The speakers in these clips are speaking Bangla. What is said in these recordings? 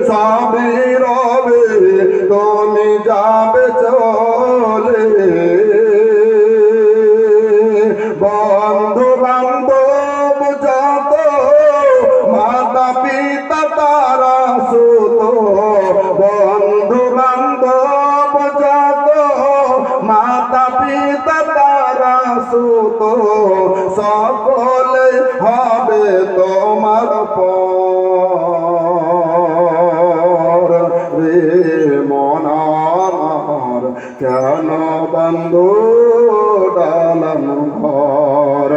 সবই রবে তুমি যাবে চলে বন্ধু বান্ধব যত মাতা পিতা তারা সুত বন্ধু বান্ধব যত মাতা পিতা তারা সুত সকলে হবে তোমার পর রে মনার কেন বন্ধু ডালাম ঘর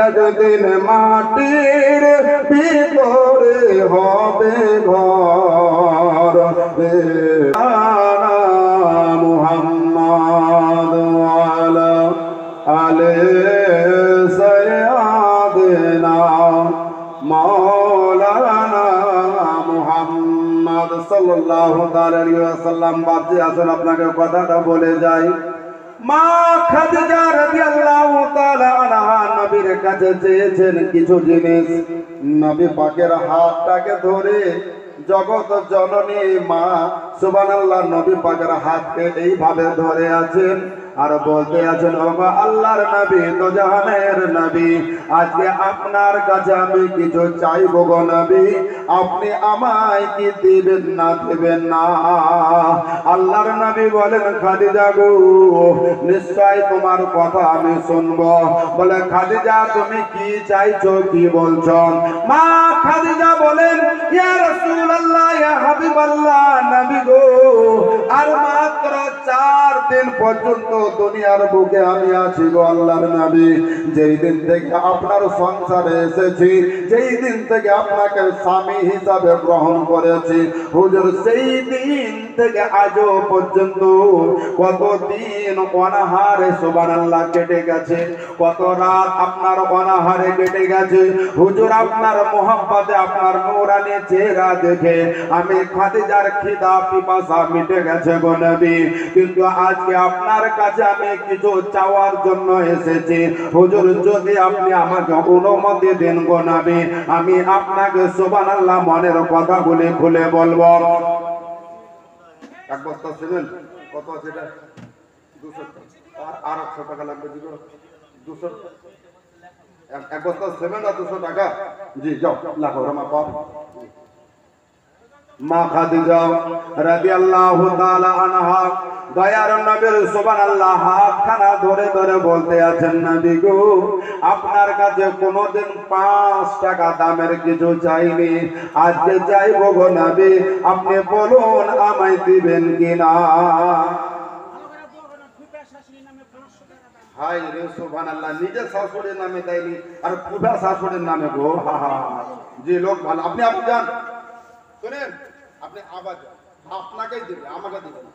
একদিন মাটির ভিতরে হবে ঘর রে মুহাম্মদ আলা আলে সাইয়্যিদিনা মাওলানা মুহাম্মদ সাল্লাল্লাহু আলাইহি ওয়াসাল্লাম। বাপজি আসুন আপনাকে কথাটা বলে যাই। মা খাদিজা রাদিয়াল্লাহু তাআলা আনহা নবীর কাছে চেয়েছেন কিছু জিনিস। নবী পাকের হাতটাকে ধরে জগৎ জননী মা সুবহানাল্লাহ নবী পাকের হাতকে এইভাবে ধরে আছেন আর বলতে আছেন, ওগো আল্লাহর নবী তো জাহানের নবী, আজকে আপনার কাছে আমি কিছু চাইবো গো নবী, আপনি আমায় কি দিবেন না দিবেন না? আল্লাহর নবী বলেন, খাদিজা গো নিশ্চয় তোমার কথা আমি শুনবো। বলে, খাদিজা তুমি কি চাইছো, কি বলছো? মা খাদিজা বলেন, ইয়া রাসূলুল্লাহ ইয়া হাবিবাল্লাহ নবী গো, আর মাত্র 4 দিন পর্যন্ত দুনিয়ার বুকে আমি আছি গো আল্লাহর নবী। যেই দিন থেকে আপনার সংসারে এসেছি, যেই দিন থেকে আপনাকে স্বামী হিসাবে গ্রহণ করেছি হুজুর, সেই দিন থেকে আজও পর্যন্ত কত দিন অনাহারে সুবহানাল্লাহ কেটে গেছে, কত রাত আপনার অনাহারে কেটে গেছে হুজুর। আপনার মোহাব্বতে আপনার নূরানি চেহারা দেখে আমি খাদিজার খিদা পিপাসা মিটে গেছে গো নবী। কিন্তু আজকে আপনার কাছে আমি কিছু চাওয়ার জন্য এসেছি হুজুর, যদি আপনি আমাকে অনুমতি দেন গো নবী, আমি আপনাকে সুবহানাল্লাহ মনের কথাগুলি খুলে বলবো। এক বস্তা সিমেন্ট কত আছে এটা? 200 আর 100 টাকা লাগবে। 200 এক বস্তা সিমেন্ট আর 200 টাকা। জি যাও লাখো রমা পাপ। মা খাদিজা রাদিয়াল্লাহু তাআলা আনহা দয়ার নবীর সুবহানাল্লাহ হাতখানা ধরে ধরে বলতে আছেন, নবী গো আপনার কাছে কোনোদিন 5 টাকা দামের কিছু চাইনি, আজকে চাইবো গো নবী, আপনি বলুন আমায় দিবেন কিনা? হাই রে সুবহানাল্লাহ, নিজের শাশুড়ির নামে দেয়নি আর পুরা শাশুড়ির নামে গো। হা হা জি লোক ভালো। আপনি যান শুনেন, আপনি আবার আপনাকেই দিবে, আমাকে দিবে না।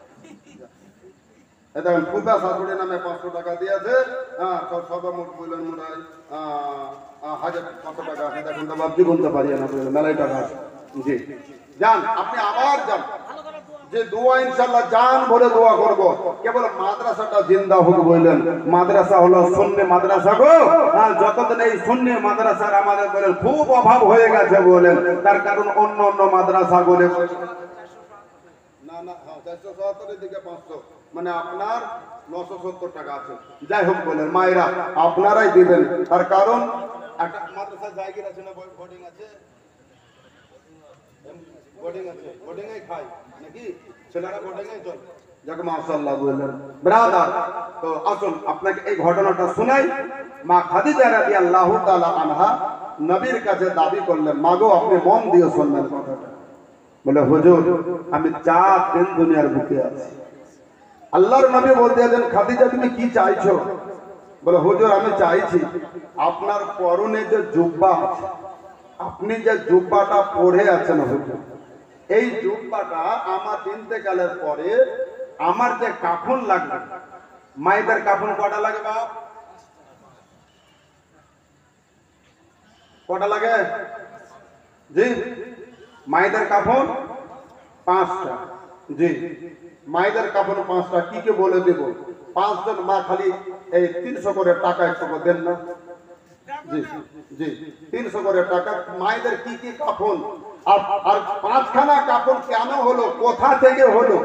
দেখেন পুরা শাশুড়ির নামে 500 টাকা দিয়েছে। হ্যাঁ সর্বমোট বললেন মনে হয় 1000 কত টাকা আছে, দেখুন তো বাপজি গুনতে পারি না, মেলাই টাকা আছে। জি যান, আপনি আবার যান, যে দোয়া ইনশাআল্লাহ জান ভরে দোয়া করব। কেবল মাদ্রাসাটা জিন্দা হোক বললেন। মাদ্রাসা হলো সুন্নি মাদ্রাসা গো। আর যতদিন এই সুন্নি মাদ্রাসার আমাদের বলেন খুব অভাব হয়ে গেছে বলেন, তার কারণ অন্য অন্য মাদ্রাসা বলে না না 477 দিকে 500 মানে আপনার 970 টাকা আছে। যাই হোক বলেন মায়েরা আপনারাই দিবেন, তার কারণ একটা মাদ্রাসা জায়গা আছে না, বোর্ডিং আছে, বোর্ডিংয়ে খায় নাকি ছেলেরা, বোর্ডিংয়ে চলে। যাক মাশাআল্লাহ বললেন ব্রাদার। তো আসুন আপনাকে এই ঘটনাটা শোনাই। মা খাদিজা রাদিয়াল্লাহু তাআলা আনহা নবীর কাছে দাবি করলেন, মাগো আপনি মন দিয়ে শুনবেন কথাটা। বলে, হুজুর আমি 4 দিন দুনিয়ার বুকে আছি। আল্লাহর নবী বলতে আছেন, খাদিজা তুমি কি চাইছো? বলে, হুজুর আমি চাইছি আপনার পরনে যে জুব্বা আছে, আপনি যে জুব্বাটা পরে আছেন হুজুর, এই জুব্বাটা আমার ইন্তেকালের পরে আমার যে কাফন লাগবে, মায়েদের কাফন কটা লাগে বাপ? কটা লাগে? জি মায়েদের কাফন 5টা। জি মায়েদের কাফন 5টা। কি কে বলে দেব? 5 জন মা খালি এই 300 করে টাকা একটু দেন না? জি জি 300 করে টাকা। মায়েদের কি কি কাফন আর পাঁচখানা কাপড় কেন হলো, কোথা থেকে হলো,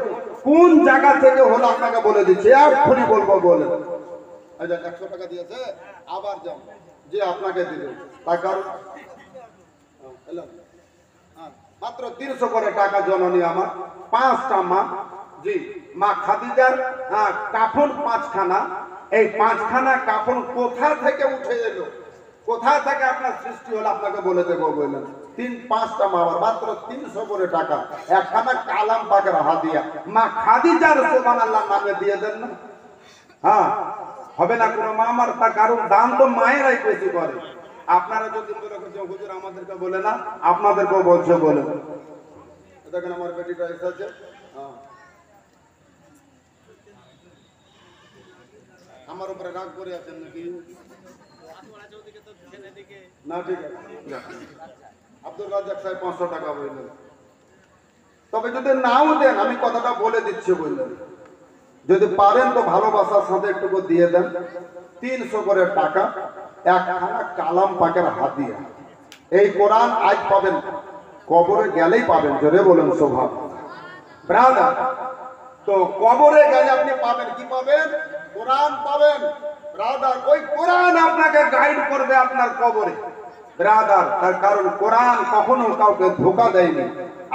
কোন জায়গা থেকে হলো আপনাকে বলে দিচ্ছি, এক্ষুনি বলবো বলে। 100 টাকা দিয়েছে, আবার যাও যে আপনাকে দিল, তার কারণ মাত্র 300 করে টাকা জননী আমার, 5টা মা, জি মা খাদিজার কাফন 5খানা। এই 5খানা কাফন কোথা থেকে উঠে এলো, কোথা থেকে আপনার সৃষ্টি হলো আপনাকে বলে দেবো বললেন। 5টা মা, মাত্র 300 করে টাকা, একখানা কালাম পাকের হাদিয়া মা খাদিজার সুবহানাল্লাহ নামে দিয়ে দেন না। হ্যাঁ, হবে না কোনো মা আমার, তার কারণ দান তো মায়েরাই বেশি করে। আপনারা যদি মনে করছেন হুজুর আমাদেরকে বলে না, আপনাদেরকেও বলছে বলে। দেখেন আমার বেটিটা এসেছে, আমার উপরে রাগ করে আছেন নাকি? না ঠিক আছে, আব্দুল রাজ্জাক সাহেব 500 টাকা বললেন। তবে যদি নাও দেন, আমি কথাটা বলে দিচ্ছি বললেন, যদি পারেন তো ভালোবাসার সাথে একটু দিয়ে দেন। 300 করে টাকা, একখানা কালাম পাকের হাদিয়া। এই কোরআন আজ পাবেন, কবরে গেলেই পাবেন, জোরে বলেন শোভা ব্রাদার। তো কবরে গেলে আপনি পাবেন কি পাবেন? কোরআন পাবেন ব্রাদার। ওই কোরআন আপনাকে গাইড করবে আপনার কবরে ব্রাদার। তার কারণ কোরআন কখনো কাউকে ধোঁকা দেয়নি।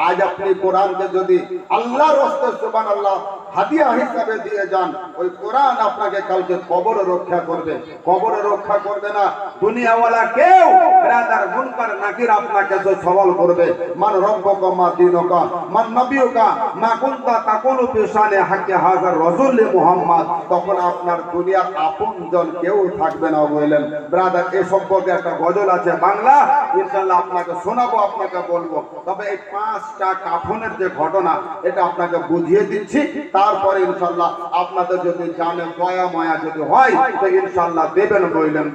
আজ আপনি কোরআনকে যদি আল্লাহর রাস্তায় সুবহানাল্লাহ হাদিয়া হিসাবে দিয়ে যান, ওই কোরআন আপনাকে কালকে কবরে রক্ষা করবে। কবরে রক্ষা করবে না দুনিয়াওয়ালা কেউ ব্রাদার, মুনকার নাকির আপনাকে যে সওয়াল করবে, মান রব্বুকা মা দীনুকা মান নবিয়ুকা মা কুনতা তাকুলু ফি শানে হাক্কি হাযার রাসূল মুহাম্মদ, তখন আপনার দুনিয়ার আপনজন কেউ থাকবে না বললেন ব্রাদার। এই সম্পর্কে একটা গজল আছে বাংলা, ইনশাআল্লাহ আপনাকে শোনাবো, আপনাকে বলবো। তবে এই 5টা কাফনের যে ঘটনা, এটা আপনাকে বুঝিয়ে দিচ্ছি, তারপরে ইনশাআল্লাহ আপনাদের যদি জানে দয়া মায়া যদি হয় তো ইনশাআল্লাহ দেবেন বললেন।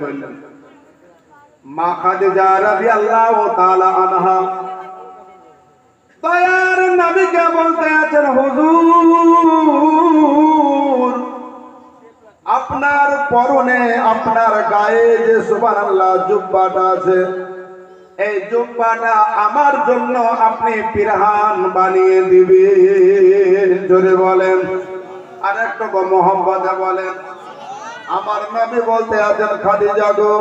মা খাদিজা রাদিয়াল্লাহু তাআলা আনহা দয়ার নবীকে বলতে আছেন, হুজুর আপনার পরনে, আপনার গায়ে যে সুবহানাল্লাহ জুব্বাটা আছে, এই জুব্বাটা আমার জন্য আপনি পিরহান বানিয়ে দিবেন, জোরে বলেন। আর একটু মোহাম্মদে বলেন। আমার নবী বলতে আছেন, খাদিজা গো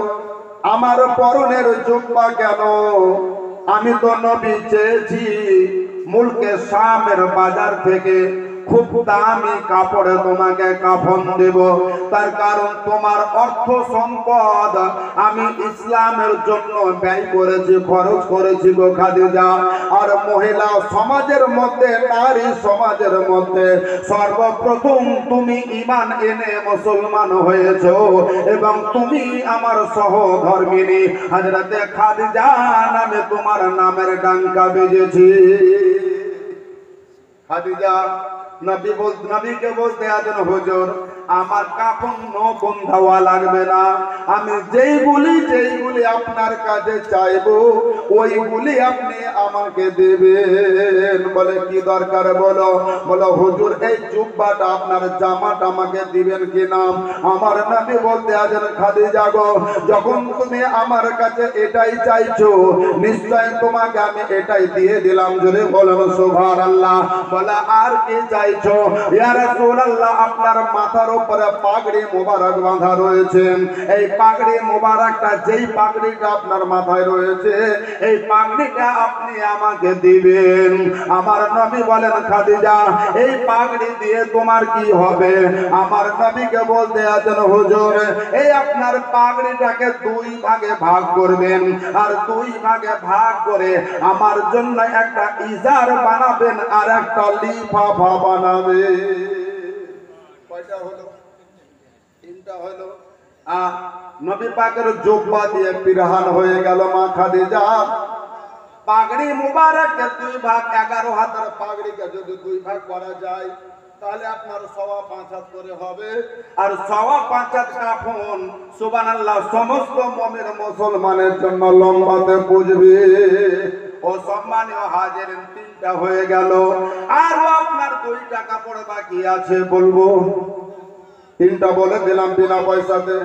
আমার পরনের জুব্বা কেন? আমি তো নবী চেয়েছি মুলকে শামের বাজার থেকে খুব দামি কাপড়ে তোমাকে কাফন দেব। তার কারণ তোমার অর্থ সম্পদ আমি ইসলামের জন্য ব্যয় করেছি, খরচ করেছি গো খাদিজা। আর মহিলা সমাজের মধ্যে, নারী সমাজের মধ্যে সর্বপ্রথম তুমি ঈমান এনে মুসলমান হয়েছো, এবং তুমি আমার সহধর্মিনী হযরতে খাদিজা নামে তোমার নামের ডাঙ্কা বেজেছি। খাদিজা নবীকে বলতে আছেন, হুজুর আমার কাফন নতুন দেওয়া লাগবে না, আমি যেইগুলি আপনার কাছে চাইবো ওইগুলি আপনি আমাকে দেবেন। বলে কি দরকার বলো? বলো হুজুর এই জুব্বাটা আপনার জামাটা আমাকে দিবেন কি না? আমার নবী বলতে আছেন, খাদিজা গো যখন তুমি আমার কাছে এটাই চাইছো, নিশ্চয় তোমাকে আমি এটাই দিয়ে দিলাম, জোরে বলেন সুবহানাল্লাহ। বলে আর কি চাইছো? ইয়া রাসূলুল্লাহ আপনার মাথার উপরে পাগড়ি মোবারক বাঁধা রয়েছে, এই পাগড়ি মোবারকটা, যেই পাগড়িটা আপনার মাথায় রয়েছে, এই পাগড়িটা আপনি আমাকে দিবেন। আমার নবী বলেন, খাদিজা এই পাগড়ি দিয়ে তোমার কি হবে? আমার নবীকে বলতে আছেন, হুজুর এই আপনার পাগড়িটাকে 2 ভাগে ভাগ করবেন, আর 2 ভাগে ভাগ করে আমার জন্য একটা ইজার বানাবেন আর একটা লিফাফা বানাবে। কয়টা হলো? 3টা হলো। নবী পাকের জুব্বা দিয়ে পিরহান হয়ে গেল মা খাদিজা। পাগড়ি মুবারককে 2 ভাগ, 11 হাতের পাগড়িকে যদি 2 ভাগ করা যায় তাহলে আপনার 5.5 হাত করে হবে। আর 5.5 হাত কাফন সুবহানাল্লাহ সমস্ত মুমিন মুসলমানের জন্য লম্বাতে পুজবে। ও সম্মানীয় হাজিরিন, 3টা হয়ে গেল। আর আপনার 2 টাকা পড়ে বাকি আছে, বলবো 3টা বলে দিলাম বিনা পয়সাতে।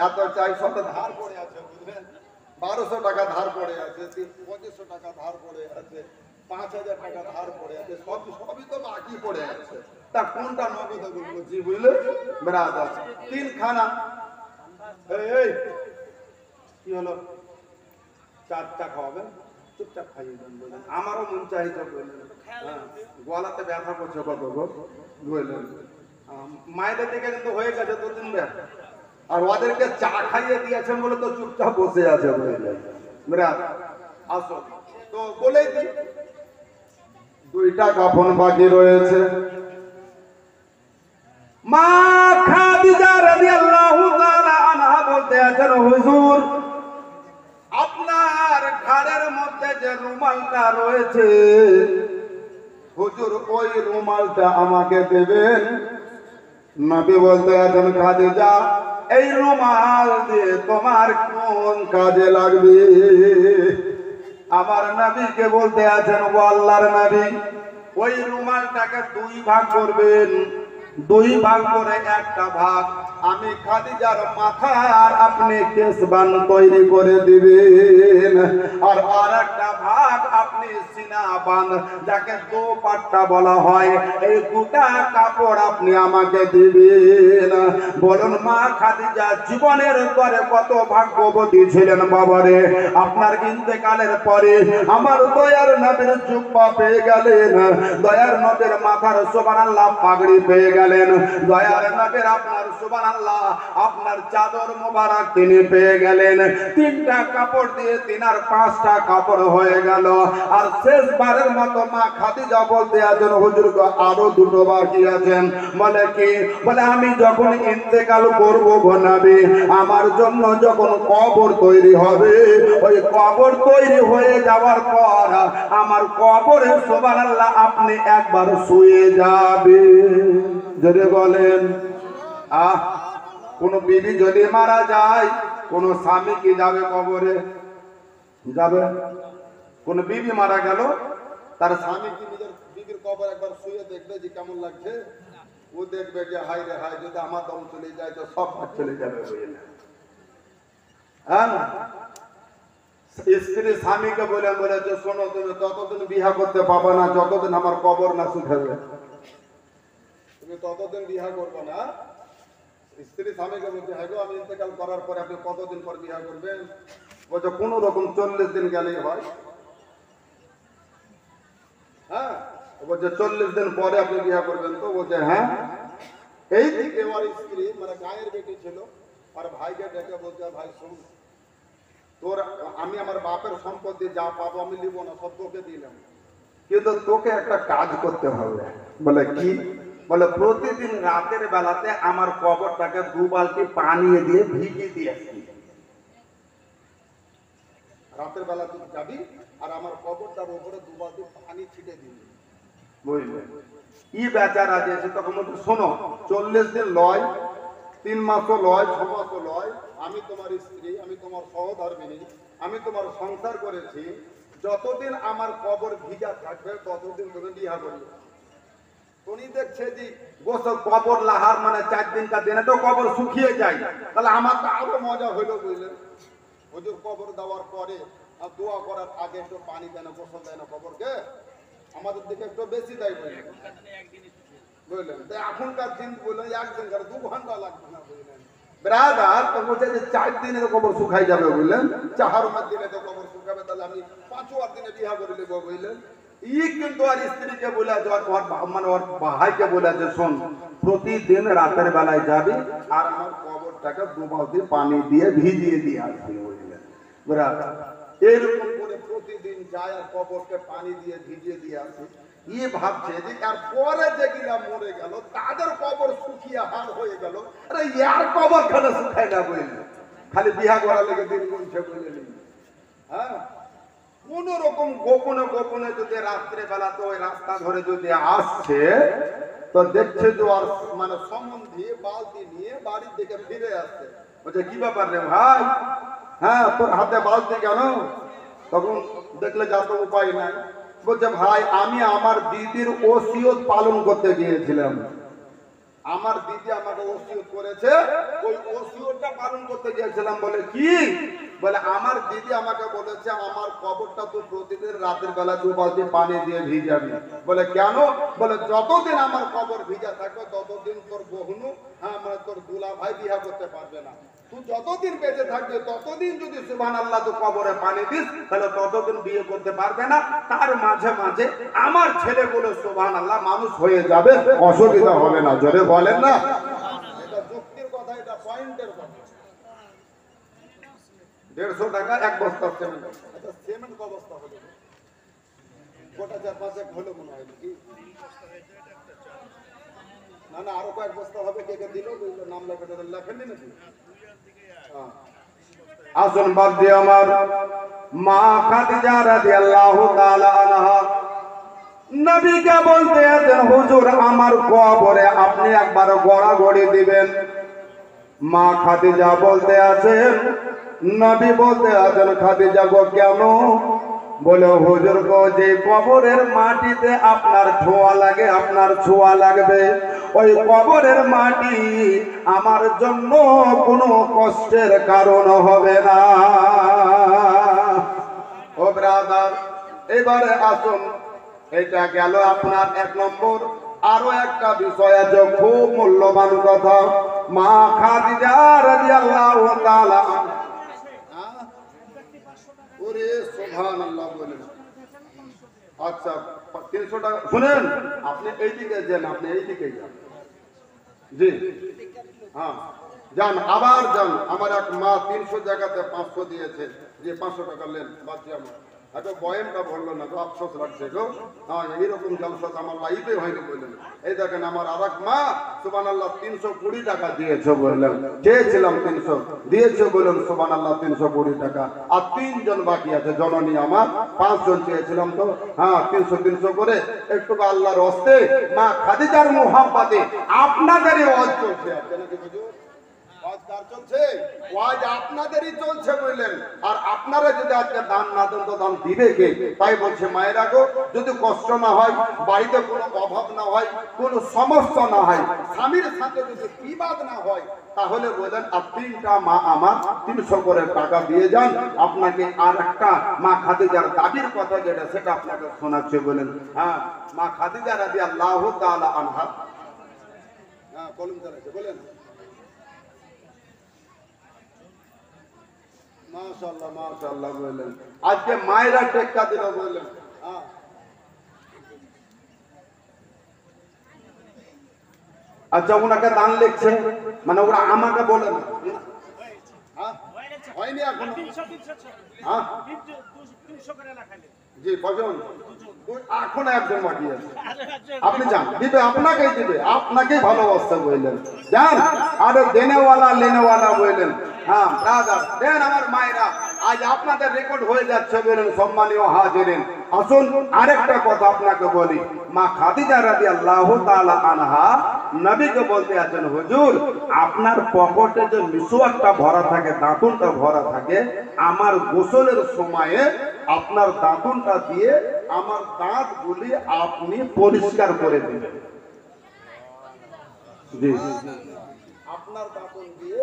এত চাই, সব ধার পড়ে আছে বুঝলেন। 1200 টাকা ধার পড়ে আছে, 2500 টাকা ধার পড়ে আছে, 5000 টাকা ধার পড়ে আছে, সবই তো বাকি পড়ে আছে। তা কোনটা নগদে বলছি বুঝলে ব্রাদার? 3 খানা। এই কি হলো? 4টা খাওয়াবেন, চুপচাপ খাইয়ে দেন বললেন। আমারও মন চাইছে বললেন, গলাতে ব্যথা করছে কত গো বললেন। মায়েদের দিকে কিন্তু হয়ে গেছে 2-3 বার, আর ওদেরকে চা খাইয়ে দিয়েছেন বলে তো চুপচাপ বসে আছে বললেন। আসো তো বলেই দিই, 2টা কাফন বাকি রয়েছে। মা খাদিজা রাদিয়াল্লাহু তাআলা আনহা বলতে আছেন, হুজুর আপনার ঘাড়ের মধ্যে যে রুমালটা রয়েছে, হুজুর ওই রুমালটা আমাকে দেবেন। নবী বলতে আছেন, খাদিজা এই রুমাল দিয়ে তোমার কোন কাজে লাগবে? আমার নবীকে বলতে আছেন, ও আল্লাহর নবী ওই রুমালটাকে 2 ভাগ করবেন। 2 ভাগ করে একটা ভাগ আমি খাদিজার মাথার আপনি কেশবান তৈরি করে দিবেন, আর আরেকটা ভাগ আপনি সিনা বাঁধ যাকে দোপাট্টা বলা হয়, এই 2টা কাপড় আপনি আমাকে দিবেন। বলুন মা খাদিজা জীবনের পরে কত ভাগ্যবতী ছিলেন বাবারে। আপনার ইন্তেকালের পরে আমার দয়ার নবীর জুব্বা পেয়ে গেলেন, দয়ার নবীর মাথার সুবহানাল্লাহ পাগড়ি পেয়ে গেলেন, দয়ার নবীর আপনার সুবহানাল্লাহ আপনার চাদর মোবারক তিনি পেয়ে গেলেন। 3টা কাপড় দিয়ে 3 আর 5টা কাপড় হয়ে গেল। আর শেষবারের মতো মা খাদিজা বলতে আছেন, হুজুর আরো 2টো বাকি আছেন। বলে কি? বলে আমি যখন ইন্তেকাল করব গো নবী, আমার জন্য যখন কবর তৈরি হবে, ওই কবর তৈরি হয়ে যাওয়ার পর আমার কবরে সুবহানাল্লাহ আপনি একবার শুয়ে যাবেন। যদি বলেন কোন বিবি যদি মারা যায়, কোন স্বামী কি যাবে কবরে? যাবে? কোন বিবি মারা গেল, তার স্বামী কি নিজের বিবির কবর একবার শুয়ে দেখবে যে কেমন লাগছে? ও দেখবে যে হাই রে হাই, যদি আমার দম চলে যায় তো সব চলে যাবে বুঝলে। হ্যাঁ, স্ত্রী স্বামীকে বলে যে শোনো তুমি ততদিন বিয়া করতে পাবে না যতদিন আমার কবর না শুকাবে। তুমি ততদিন বিয়া করবে না। স্ত্রী স্বামীকে বলছে, হ্যাঁ গো আমি ইন্তেকাল করার পরে আপনি কতদিন পর বিয়া করবেন? বলছে কোন রকম 40 দিন গেলেই হয়। হ্যাঁ, বলছে 40 দিন পরে আপনি বিয়া করবেন তো? বলছে হ্যাঁ। এই দিকে ওর স্ত্রী মানে গায়ের বেটি ছিল, আর ভাইকে ডেকে বলছে, ভাই শুন, তোর আমি আমার বাপের সম্পত্তি যা পাবো আমি নিব না, সব তোকে দিলাম, কিন্তু তোকে একটা কাজ করতে হবে। বলে কি? বলে প্রতিদিন রাতের বেলাতে আমার কবরটাকে 2 বালতি পানি দিয়ে ভিজিয়ে দিয়ে আসবি। রাতের বেলা তুই যাবি আর আমার কবরটার উপরে 2 বালতি পানি ছিটে দিবি। বুঝলে? ই বেচারা দিয়েছে তখন বলছে, শোনো 40 দিন লয়, 3 মাসও লয়, 6 মাসও লয়, আমি তোমার স্ত্রী, আমি তোমার সহধর্মিনী, আমি তোমার সংসার করেছি, যতদিন আমার কবর ভিজা থাকবে ততদিন তুমি বিয়া করবে। উনি দেখছে যে গোসল কবর লাহার মানে 4 দিনকার দিনে তো কবর শুকিয়ে যায়, তাহলে আমার তো আরো মজা হইলো বুঝলেন। হুজুর কবর দেওয়ার পরে আর দোয়া করার আগে একটু পানি দেন, গোসল দেয় না কবরকে, আমাদের দিকে একটু বেশি দেয় বুঝলেন। বুঝলেন? তো এখনকার দিন বললেন 1 দিন 2 ঘন্টা লাগবে না বুঝলেন ব্রাদার। তো বলছে যে 4 দিনে কবর শুকাই যাবে বুঝলেন, 4 দিনে তো কবর শুকাবে, তাহলে আমি 5 দিনে বিয়া করে নেবো বুঝলেন। ই কিন্তু আর স্ত্রীকে বলে মানে ওর ভাইকে বলে যে শোন প্রতিদিন রাতের বেলায় যাবি আর আমার কবরটাকে 2 বালতি পানি দিয়ে ভিজিয়ে দিয়ে আসবি বুঝলেন ব্রাদার। এরকম করে প্রতিদিন যায় আর কবরকে পানি দিয়ে ভিজিয়ে দিয়ে আসি। ই ভাবছে যে আর পরে যেগুলা মরে গেল তাদের কবর শুকিয়ে হার হয়ে গেল, আরে ইয়ার কবর খানে শুকায় না বুঝলেন, খালি বিয়া করা লেগে দিন গুনছে বুঝলেন। হ্যাঁ, কোন রকম গোপনে গোপনে যদি রাত্রে বেলা তো ওই রাস্তা ধরে যদি আসছে তো দেখছে যে আর মানে সম্বন্ধী বালতি নিয়ে বাড়ির দিকে ফিরে আসছে। বলছে কি ব্যাপার রে ভাই? হ্যাঁ, তোর হাতে বালতি কেন? তখন দেখলে যা তো উপায় নাই। বলছে ভাই আমি আমার দিদির ওসিয়ত পালন করতে গিয়েছিলাম, আমার দিদি আমাকে ওসিয়ত করেছে, ওই ওসিয়তটা পালন করতে গিয়েছিলাম। বলে কি? বলে আমার দিদি আমাকে বলেছে আমার কবরটা তো প্রতিদিন রাতের বেলা 2 বালতি পানি দিয়ে ভিজাবি। বলে কেন? বলে যতদিন আমার কবর ভিজা থাকবে ততদিন তোর বহুনু, মানে তোর দুলা ভাই বিয়ে করতে পারবে না। তুই যতদিন বেঁচে থাকবে ততদিন যদি সুবহানাল্লাহ তো কবরে পানি দিস, তাহলে ততদিন বিয়ে করতে পারবে না। তার মাঝে মাঝে আমার ছেলেগুলো সুবহানাল্লাহ মানুষ হয়ে যাবে, অসুবিধা হবে না। জোরে বলেন না। এটা যুক্তির কথা, এটা পয়েন্টের কথা। 150 টাকা এক বস্তা সিমেন্ট। আচ্ছা সিমেন্ট কত বস্তা হলো? গোটা 4-5 এক হলো মনে হয় কি? না না আরো কয়েক বস্তা হবে। কে কে দিল নাম লেখেননি নাকি? আসুন বাদ দিয়ে আমার মা খাদিজা রাদিয়াল্লাহু তাআলা আনহা নবীকে বলতে আছেন, হুজুর আমার কবরে আপনি একবার গড়াগড়ি দিবেন। মা খাদিজা বলতে আছেন, নবী বলতে আছেন, খাদিজা গো কেন? বলে হুজুর গো যে কবরের মাটিতে আপনার ছোঁয়া লাগে, আপনার ছোঁয়া লাগবে, ওই কবরের মাটি আমার জন্য কোনো কষ্টের কারণ হবে না। ও ব্রাদার, এবারে আসুন, এটা গেল আপনার 1 নম্বর। আরো একটা বিষয় আছে, খুব মূল্যবান কথা। মা খাদিজা রাদিয়াল্লাহু তাআলা, ওরে সুবহানাল্লাহ বলেন। আচ্ছা 300 টাকা শুনেন, আপনি এইদিকে যান, আপনি এইদিকে যান। জি হ্যাঁ যান, আবার যান। আমার এক মা 300 জায়গাতে 500 দিয়েছে, যে 500 টাকা নেন। বাচ্চা আমার এত বয়ানটা বললো না তো আফসোস লাগছে গো। হ্যাঁ এইরকম জলসা আমার লাইফে হয়নি বললেন। এই দেখেন আমার আর এক মা সুবহানাল্লাহ 320 টাকা দিয়েছে বললেন। চেয়েছিলাম 300 দিয়েছে বললেন সুবহানাল্লাহ 320 টাকা। আর 3 জন বাকি আছে, জননী আমার 5 জন চেয়েছিলাম তো। হ্যাঁ 300 করে একটু আল্লাহর হস্তে মা খাদিজার মুহাব্বতে আপনাদেরই ওয়াজ চলছে। আছে নাকি হুজুর? ওয়াজ কার চলছে? ওয়াজ আপনাদেরই চলছে বললেন। আর আপনারা যদি আজকে দান না দেন তো দান দিবে কে? তাই বলছে মায়েরা গো, যদি কষ্ট না হয়, বাড়িতে কোনো অভাব না হয়, কোনো সমস্যা না হয়, স্বামীর সাথে যদি বিবাদ না হয়, তাহলে বলেন আর 3টা মা আমার 300 করে টাকা দিয়ে যান। আপনাকে আর একটা মা খাদিজার দাবির কথা যেটা সেটা আপনাকে শোনাচ্ছে বলেন। হ্যাঁ মা খাদিজা রাদিয়াল্লাহু তাআলা আনহা, হ্যাঁ কলম চালাচ্ছে বলেন। মাশাআল্লাহ মাশাআল্লাহ বললেন। আজকে মায়েরা টেক্কা দিল বললেন। হ্যাঁ আচ্ছা ওনাকে দান লিখছে, মানে ওরা আমাকে বলে না। হ্যাঁ হয়নি এখন। হ্যাঁ 300 করে লেখালে জি কজন? এখন একজন বাকি আছে। আপনি যান, দিবে আপনাকেই দিবে, আপনাকেই ভালোবাসতে বললেন। যান, আরে দেনেওয়ালা লেনেওয়ালা বললেন। হ্যাঁ ব্রাদার দেন আমার মায়েরা, আজ আপনাদের রেকর্ড হয়ে যাচ্ছে বলেন সম্মানীয় হাজিরিন। আসুন আরেকটা কথা আপনাকে বলি। মা খাদিজা রাদিয়াল্লাহু তাআলা আনহা নবীকে বলতে আছেন, হুজুর আপনার পকেটে যে মিসওয়াকটা ভরা থাকে, দাঁতুনটা ভরা থাকে, আমার গোসলের সময়ে আপনার দাঁতুনটা দিয়ে আমার দাঁতগুলি আপনি পরিষ্কার করে দিবেন। জি আপনার দাঁতুন দিয়ে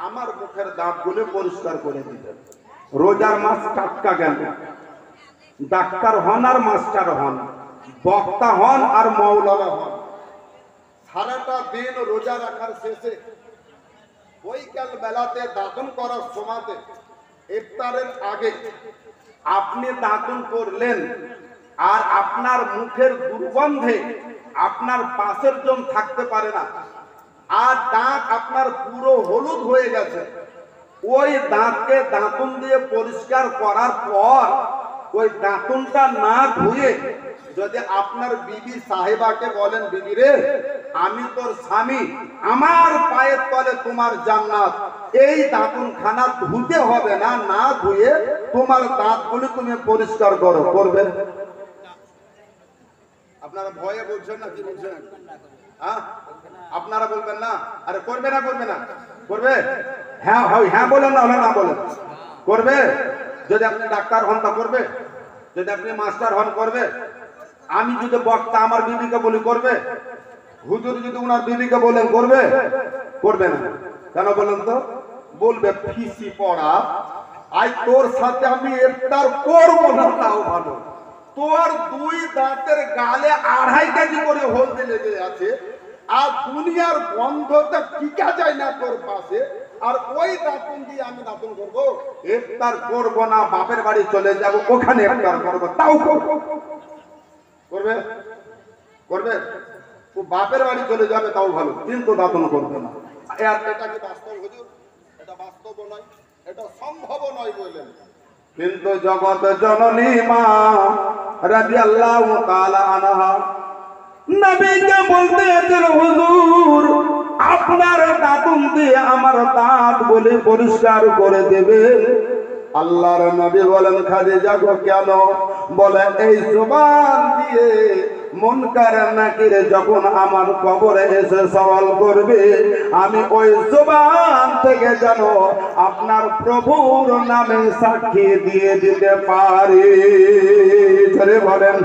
আমার মুখের দাঁতগুলি পরিষ্কার করে দিবেন। রোজার মাস টাটকা গেল, ডাক্তার হন আর মাস্টার হন, বক্তা হন আর মৌলানা হন, সারাটা দিন রোজা রাখার শেষে বৈকাল বেলাতে দাঁতন করার সময়তে ইফতারের আগে আপনি দাঁতন করলেন, আর আপনার মুখের দুর্গন্ধে আপনার পাশের জন থাকতে পারে না, আর দাঁত আপনার পুরো হলুদ হয়ে গেছে, ওই দাঁতকে দাঁতুন দিয়ে পরিষ্কার করার পর ওই দাঁতুনটা না ধুয়ে যদি আপনার বিবি সাহেবাকে বলেন, বিবি রে আমি তোর স্বামী, আমার পায়ের তলে তোমার জান্নাত, এই দাঁতুন খানা ধুতে হবে না, না ধুয়ে তোমার দাঁতগুলি তুমি পরিষ্কার করো, করবে? আপনারা ভয়ে বলছেন না কি বলছেন? হ্যাঁ আপনারা বলবেন না? আরে করবে না, করবে না, করবে? হ্যাঁ হ্যাঁ বলেন না হলে না বলেন, করবে? যদি আপনি ডাক্তার হন তা করবে, যদি আপনি মাস্টার হন করবে, আমি যদি বক্তা আমার বিবিকে বলি করবে? হুজুর যদি ওনার বিবিকে বলেন করবে, করবে না। কেন বলেন তো? বলবে ফিসি পড়া, আজ তোর সাথে আমি ইফতার করবো না তাও ভালো, তোর দুই দাঁতের গালে 2.5 কেজি করে হলদে লেগে আছে, আর দুনিয়ার গন্ধটা টিকা যায় না তোর পাশে, আর ওই দাঁতন দিয়ে আমি দাঁতন করবো? ইফতার করবো না, বাপের বাড়ি চলে যাবো, ওখানে ইফতার করবো, তাও করবে? করবে? ও বাপের বাড়ি চলে যাবে তাও ভালো, কিন্তু দাঁতন করবে না। এটা কি বাস্তব হুজুর? এটা বাস্তব নয়, এটা সম্ভব নয় বললেন। কিন্তু জগৎ জননী মা রাদিয়াল্লাহু তাআলা আনহা নবীকে বলতেছেন, হুজুর আপনার দাঁতন দিয়ে আমার দাঁত বলে পরিষ্কার করে দেবেন। আল্লাহর নবী বলেন, খাদিজা গো কেন? বলে এই জবান দিয়ে মুনকার নাকির যখন আমার কবরে এসে সওয়াল করবে, আমি ওই জবান থেকে যেন আপনার প্রভুর নামে সাক্ষী দিয়ে দিতে পারি। ধরে বলেন,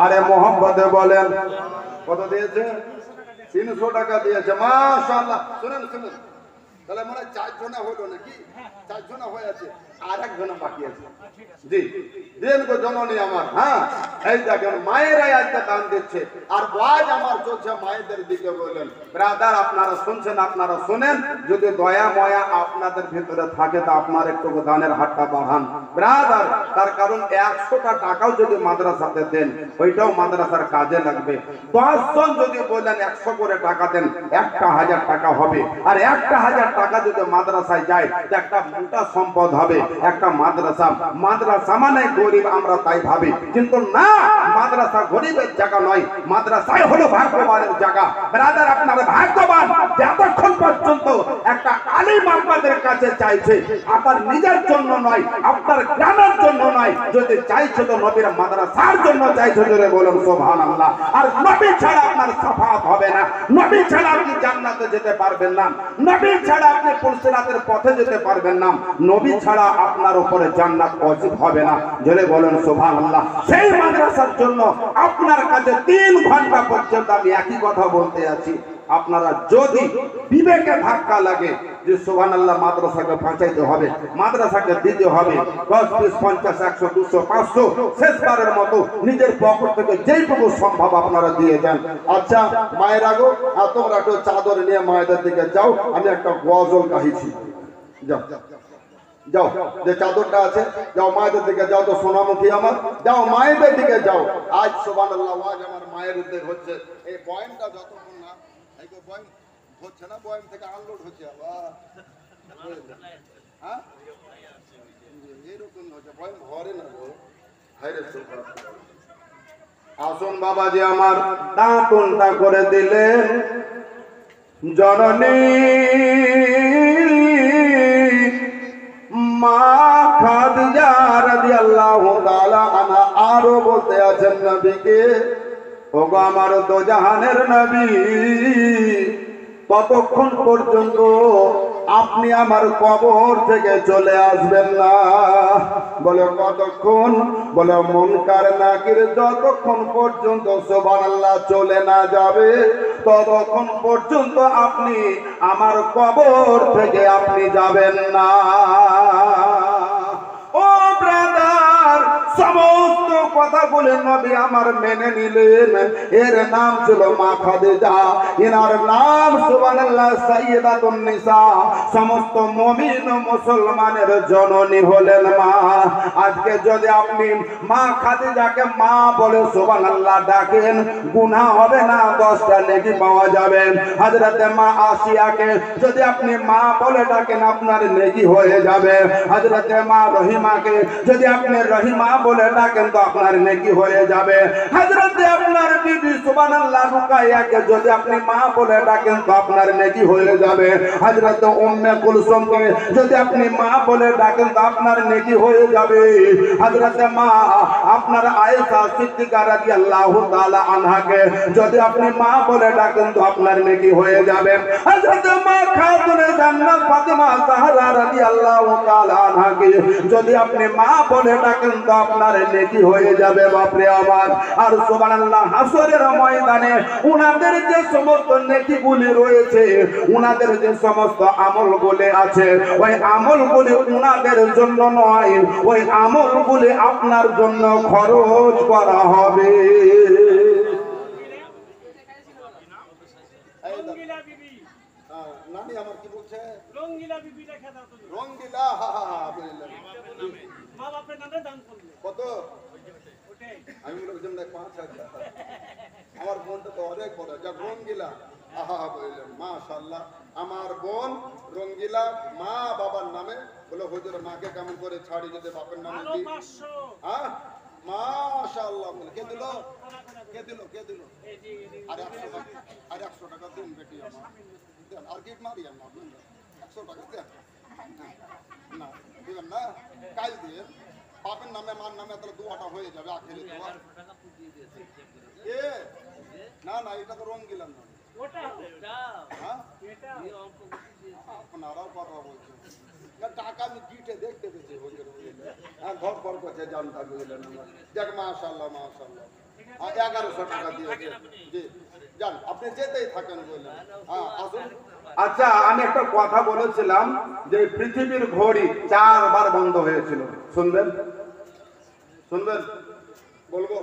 আরে মোহাম্মদে বলেন কত দিয়েছে? 300 টাকা দিয়েছে। মাশাআল্লাহ। শুনেন শুনেন, তাহলে মনে হয় 4 জনা হলো নাকি? 4 জনা হয়ে আছে, আর 1 জনা বাকি আছে। জি দেন গো জননী আমার। হ্যাঁ এই দেখেন মায়েরাই আজকে দান দিচ্ছে, আর ওয়াজ আমার চলছে মায়েদের দিকে। বলেন ব্রাদার, আপনারা শুনছেন, আপনারা শুনেন, যদি দয়া ময়া আপনাদের ভিতরে থাকে তা আপনার একটু দানের হাতটা বাড়ান ব্রাদার। তার কারণ 100টা টাকাও যদি মাদ্রাসাতে দেন, ওইটাও মাদ্রাসার কাজে লাগবে। 10 জন যদি বলেন 100 করে টাকা দেন, 1000 টাকা হবে। আর 1000 টাকা যদি মাদ্রাসায় যায়, একটা মোটা সম্পদ হবে। একটা মাদ্রাসা, মাদ্রাসা মানে গরিব আমরা তাই ভাবি, কিন্তু না, মাদ্রাসা গরিবের জায়গা নয়, মাদ্রাসায় হলো ভাগ্যবানের জায়গা। ব্রাদার আপনারা ভাগ্যবান, যতক্ষণ পর্যন্ত একটা আলিম আপনাদের কাছে চাইছে, আপনার নিজের জন্য নয়, আপনার গ্রামের জন্য নয়, যদি চাইছে তো নবীর মাদ্রাসার জন্য চাইছে, জোরে বলুন সুবহানাল্লাহ। আর নবী ছাড়া আপনার সাফাত হবে না, নবী ছাড়া আপনি জান্নাতে যেতে পারবেন না, নবী ছাড়া আপনি পুরসিরাতের পথে যেতে পারবেন না, নবী ছাড়া আপনার উপরে জান্নাত ওয়াজিব হবে না। জোরে বলুন সুবহানাল্লাহ। সেই মাদ্রাসার জন্য আপনার কাছে 3 ঘন্টা পর্যন্ত আমি একই কথা বলতে আছি। আপনারা যদি বিবেকে ধাক্কা লাগে যে সুবহানাল্লাহ মাদ্রাসাকে বাঁচাইতে হবে, মাদ্রাসাকে দিতে হবে 10, 20, 50, 100, 200, 500, শেষবারের মতো নিজের পকেট থেকে যেইটুকু সম্ভব আপনারা দিয়ে দেন। আচ্ছা মায়েরা গো, তোমরা একটু চাদর নিয়ে মায়েদের দিকে যাও, আমি একটা গজল গাইছি। যাও যাও, যে চাদরটা আছে যাও, মায়েদের দিকে যাও তো সোনামুখী আমার, যাও মায়েদের দিকে যাও। আজ সুবহানাল্লাহ ওয়াজ আমার মায়ের উদ্যোগ হচ্ছে। এই বয়ানটা যতক্ষণ না এই বয়ান হচ্ছে না, বয়ান থেকে আনলোড হচ্ছে আবার, হ্যাঁ এরকম হচ্ছে, বয়ান ভরে না গো। হায়রে সুবহানাল্লাহ। আসুন বাবাজি আমার, দাঁতনটা করে দিলেন জননী মা খাদিজা রাদিয়াল্লাহু তাআলা আনহা। আরো বলতে আছেন নবীকে, ওগো আমার দোজাহানের নবী, ততক্ষণ পর্যন্ত আপনি আমার কবর থেকে চলে আসবেন না। বলে কতক্ষণ? বলে মুনকার নাকির যতক্ষণ পর্যন্ত সুবহানাল্লাহ চলে না যাবে, ততক্ষণ পর্যন্ত আপনি আমার কবর থেকে আপনি যাবেন না। ও ব্রাদার, সমস্ত কথা বলে নবী আমার মেনে নিলেন। এর নাম ছিল মা খাদিজা, এনার নাম সুবহানাল্লাহ সাইয়্যিদাতুন নিসা, সমস্ত মুমিন মুসলমানের জননী হলেন মা। আজকে যদি আপনি মা খাদিজাকে মা বলে সুবহানাল্লাহ ডাকেন, গুনাহ হবে না, 10টা নেকি পাওয়া যাবে। হযরতে মা আসিয়াকে যদি আপনি মা বলে ডাকেন, আপনার নেকি হয়ে যাবে। হযরতে মা রহিমাকে যদি আপনি রহিমা বলে ডাকেন, তো আপনার নেকি হয়ে যাবে। হযরতে আপনার বিবি সুবহানাল্লাহ রুকাইয়াকে যদি আপনি মা বলে ডাকেন, তো আপনার নেকি হয়ে যাবে। হযরতে উম্মে কুলসুমকে যদি আপনি মা বলে ডাকেন, তো আপনার নেকি হয়ে যাবে। হযরতে মা আপনার আয়েশা সিদ্দিকা রাদিয়াল্লাহু তাআলা আনহাকে যদি আপনি মা বলে ডাকেন, তো আপনার নেকি হয়ে যাবে। হযরতে মা খাতুনে জান্নাত ফাতেমা জাহরা রাদিয়াল্লাহু তাআলা আনহাকে যদি আপনি মা বলে ডাকেন, তো আপনার নেকি হয়ে যাবে বাপরে আমার। আর সুবহানাল্লাহ, হাসরের ময়দানে উনাদের যে সমস্ত নেকিগুলি রয়েছে, উনাদের যে সমস্ত আমলগুলি আছে, ওই আমলগুলি উনাদের জন্য নয়, ওই আমলগুলি আপনার জন্য খরচ করা হবে। নানি আমার কি বলছে? রঙ্গিলা বিবি রেখে দাও তুমি। রঙ্গিলা, মা বাপের নামে দান করলে কত? ওটাই আমি বললাম 5,000। আমার বোনটা তো অনেক বড়, যা রঙ্গিলা। বললেন মাশাআল্লাহ, আমার বোন রঙ্গিলা মা বাবার নামে। বলে হুজুর মাকে কেমন করে ছাড়ি যদি বাপের নামে আরো দিই? 500 হ্যাঁ মাশাআল্লাহ। বলে কে দিল? কে দিল? এই যে আর 100 টাকা, আর 100 টাকা দিন বেটি আমার। দেন আর গিফট মারি না, 100 টাকা দেন না, দিবেন না? কাল দিয়ে বাপের নামে মার নামে তাহলে দুয়াটা হয়ে যাবে আখেরে দোয়া। এ না না, এটা তো রঙ্গিলার নাম। ওটা হ্যাঁ এটা আপনারাও কথা বলছেন। টাকা আমি গিটে দেখতে পেয়েছি হুজুর। হ্যাঁ ঘর ঘর করছে জানতা বুঝলেন আমার। দেখ মাশাআল্লাহ মাশাআল্লাহ। 1100 টাকা দিয়েছে। জি যান, আপনি যেতেই থাকেন বললেন। হ্যাঁ আসুন। আচ্ছা, আমি একটা কথা বলেছিলাম যে পৃথিবীর ঘড়ি 4 বার বন্ধ হয়েছিল। শুনবেন? বলবো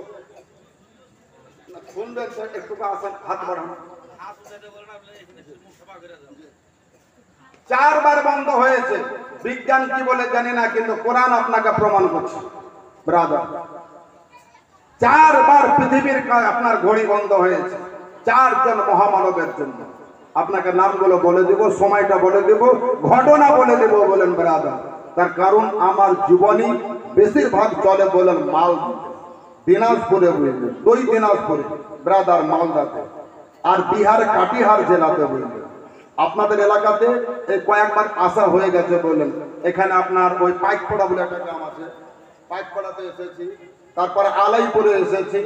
না শুনবেন তো? একটু আসেন, হাত বাড়ান। 4 বার বন্ধ হয়েছে। বিজ্ঞান কি বলে জানি না, কিন্তু কোরআন আপনাকে প্রমাণ করছে ব্রাদার। 4 বার পৃথিবীর আপনার ঘড়ি বন্ধ হয়েছে, 4 জন মহামানবের জন্য। আপনাকে নামগুলো বলে দেব, সময়টা বলে দেব, ঘটনা বলে দেব। বলেন ব্রাদার, তার কারণ আমার জীবনী বেশিরভাগ চলে বলেন মাল দিনাজপুরে, বুঝলেন? 2 দিনাজপুরে ব্রাদার, মালদাতে, আর বিহার কাটিহার জেলাতে, বুঝলেন? আপনাদের এলাকাতে এই কয়েকবার আসা হয়ে গেছে বললেন। এখানে আপনার ওই পাইকপাড়া বলে একটা গ্রাম আছে, পাইকপাড়াতে এসেছি, তারপরে আলাইপুরে এসেছি,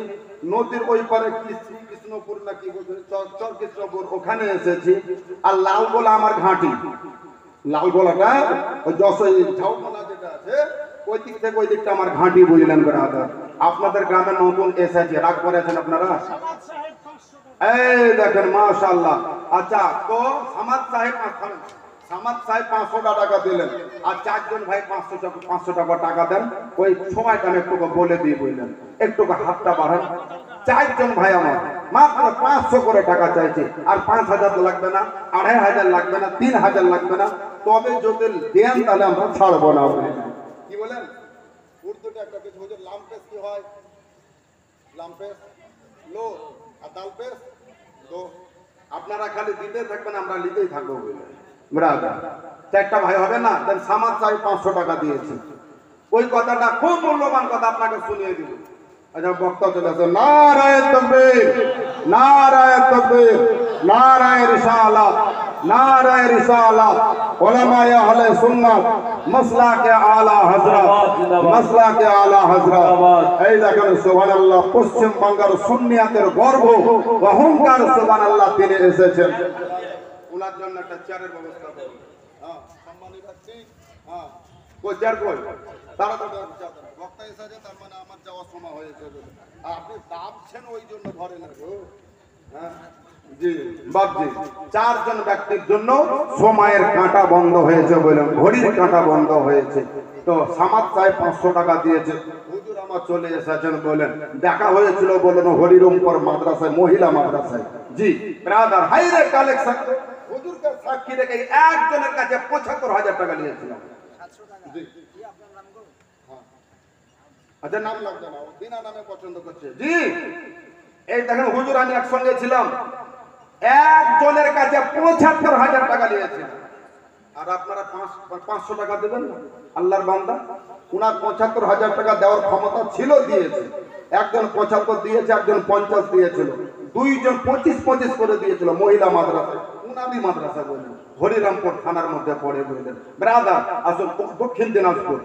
নদীর ওই পারে কৃষ্ণপুর না কি বলছে, চর কৃষ্ণপুর, ওখানে এসেছি। আর লালগোলা আমার ঘাঁটি, লালগোলাটা ওই যশোর ঝাউমালা যেটা আছে, ওই দিক থেকে ওই দিকটা আমার ঘাঁটি, বুঝলেন ব্রাদার? আপনাদের গ্রামে নতুন এসেছে, রাগ করেছেন আপনারা? সামাদ সাহেব 500 টাকা। এই দেখেন মাশাআল্লাহ। আচ্ছা, তো সামাদ সাহেব 500 টাকা দিলেন, আর 4 জন ভাই 500 টাকা দেন। ওই সময়টা আমি একটু বলে দিই, বুঝলেন? একটু হাতটা বাড়ান। 4 জন ভাই আমার মাত্র 500 করে টাকা চাইছে। আর 5,000 লাগবে না, 2,500 লাগবে না, 3,000 লাগবে না। তবে যদি দেন তাহলে আমরা ছাড়বো না। কি বলেন? উর্দুতে একটা কিছু হুজুর লামপেস কি হয়? লামপেস লো, আর দালপেস লো। আপনারা খালি দিতে থাকবেন, আমরা নিতেই থাকবো, বুঝলেন ব্রাদার? 4টা ভাই হবে না? দেন সামাদ সাহেব 500 টাকা দিয়েছে। ওই কথাটা খুব মূল্যবান কথা, আপনাকে শুনিয়ে দিব। আচ্ছা, বক্তা চলে আসে। নারায়ে তাকবীর, নারায়ে তাকবীর, নারায়ে রিসালাত, নারায়ে রিসালাত। উলামায়ে আহলে সুন্নাত, মাসলাকে আলা হযরত, মাসলাকে আলা হযরত। এই দেখেন সুবহানাল্লাহ, পশ্চিম বাংলার সুন্নিয়াতের গর্ব, অহংকার, সুবহানাল্লাহ, তিনি এসেছেন। ওনার জন্য একটা চেয়ারের ব্যবস্থা করুন। হ্যাঁ সম্মানী ব্যক্তি। হ্যাঁ কই চেয়ার কই? তারা তো বক্তা এসেছে, তার মানে আমার যাওয়ার সময় হয়েছে। আর আপনি দাবছেন ওই জন্য ঘরে না গো। হ্যাঁ জি বাবজি, 4 জন ব্যক্তির জন্য সময়ের কাঁটা বন্ধ হয়েছে, বলেন ঘড়ির কাঁটা বন্ধ হয়েছে। তো সামাদ সাহেব 500 টাকা দিয়েছে। হুজুর আমার চলে এসেছেন, বলেন দেখা হয়েছিল, বলেন হরিরমপুর মাদ্রাসায়, মহিলা মাদ্রাসায়। জি ব্রাদার, হাইরে কালেকশন। হুজুরকে সাক্ষী রেখে একজনের কাছে 75,000 টাকা নিয়েছিলাম। জি আচ্ছা, নাম লাগবে না, ও বিনা নামে পছন্দ করছে। জি এই দেখেন হুজুর, আমি একসঙ্গে ছিলাম, একজনের কাছে 75,000 টাকা নিয়েছিলাম। আর আপনারা 500 টাকা দেবেন না? আল্লাহর বান্দা, উনার 75,000 টাকা দেওয়ার ক্ষমতা ছিল, দিয়েছে। একজন 75 দিয়েছে, একজন 50 দিয়েছিল, 2 জন 25 করে দিয়েছিল। মহিলা মাদ্রাসা, উনাবি মাদ্রাসা, বললেন হরিরামপুর থানার মধ্যে পড়ে, বললেন ব্রাদার আসুন দক্ষিণ দিনাজপুর।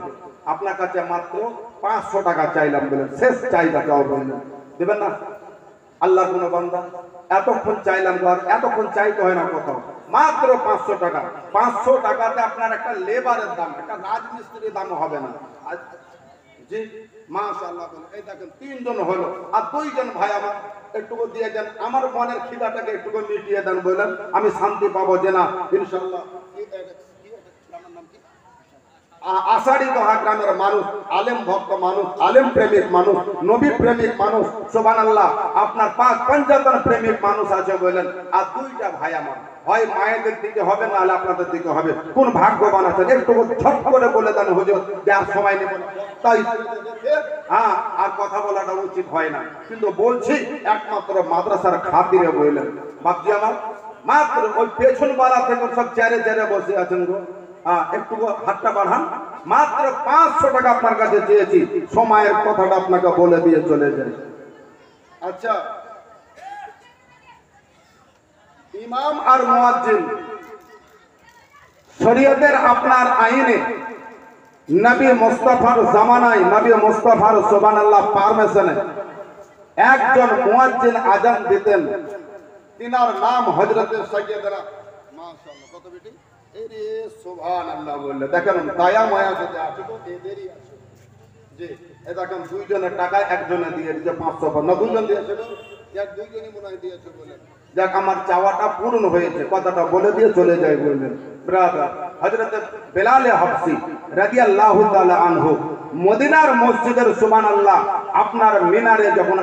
আপনার কাছে মাত্র 500 টাকা চাইলাম, বলেন শেষ চাইদা চাও, বললেন দেবেন না? আল্লাহর কোন বান্দা, এতক্ষণ চাইলাম, এতক্ষণ চাইতে হয় না কোথাও, মাত্র 500 টাকা। 500 টাকাতে আপনার একটা লেবারের দাম, একটা রাজমিস্ত্রির দাম হবে না। জি মাশাআল্লাহ বলে এই দেখেন তিনজন হলো আর দুইজন ভাই আমার একটুকু দিয়ে দেন আমার মনের খিদাটাকে একটুকু মিটিয়ে দেন বললেন আমি শান্তি পাবো যে না ইনশাআল্লাহ আমার নাম কি আষাঢ়ি দহা গ্রামের মানুষ আলেম ভক্ত মানুষ আলেম প্রেমিক মানুষ নবী প্রেমিক মানুষ সুবহানাল্লাহ আপনার পাঁচ পঞ্চায়েত প্রেমিক মানুষ আছে বলেন আর দুইটা ভাই আমার হয় মায়েদের দিকে হবে না হলে আপনাদের দিকে হবে কোন ভাগ্যবান আছেন একটু ছোট করে বলে দেন হুজুর যে আর সময় নেব না তাই হ্যাঁ আর কথা বলাটা উচিত হয় না কিন্তু বলছি একমাত্র মাদ্রাসার খাতিরে বললেন বাপজি আমার মাত্র ওই পেছন বালা থেকে সব চেয়ারে চেয়ারে বসে আছেন গো একটু হাতটা বাড়ান মাত্র 500 টাকা আপনার কাছে চেয়েছি সময়ের কথাটা আপনাকে বলে দিয়ে চলে যাই আচ্ছা ইমাম আর মুয়াজ্জিন শরীয়তের আপনার আইনে নবী মুস্তাফার জামানায় নবী মুস্তাফার সুবহানাল্লাহ পারমিশনে একজন মুয়াজ্জিন আযান দিতেন তিনার নাম হযরত সাইয়্যিদানা মাশাআল্লাহ কত বেটি এরে সুবহানাল্লাহ বললে দেখেন দয়া মায়া যদি আছে তো এদেরই আছে জি এই দেখেন দুইজনের টাকা একজনে দিয়ে দিয়েছে 500 না দুইজন দিয়েছে এক দুইজনই মনে হয় দিয়েছে বলে যাক আমার চাওয়াটা পূর্ণ হয়েছে কথাটা বলে দিয়ে চলে যায় বললেন ব্রাদার হযরত বেলাল হাবশী রাদিয়াল্লাহু তাআলা আনহু মদিনার মসজিদের সুবহানাল্লাহ আপনার মিনারে যখন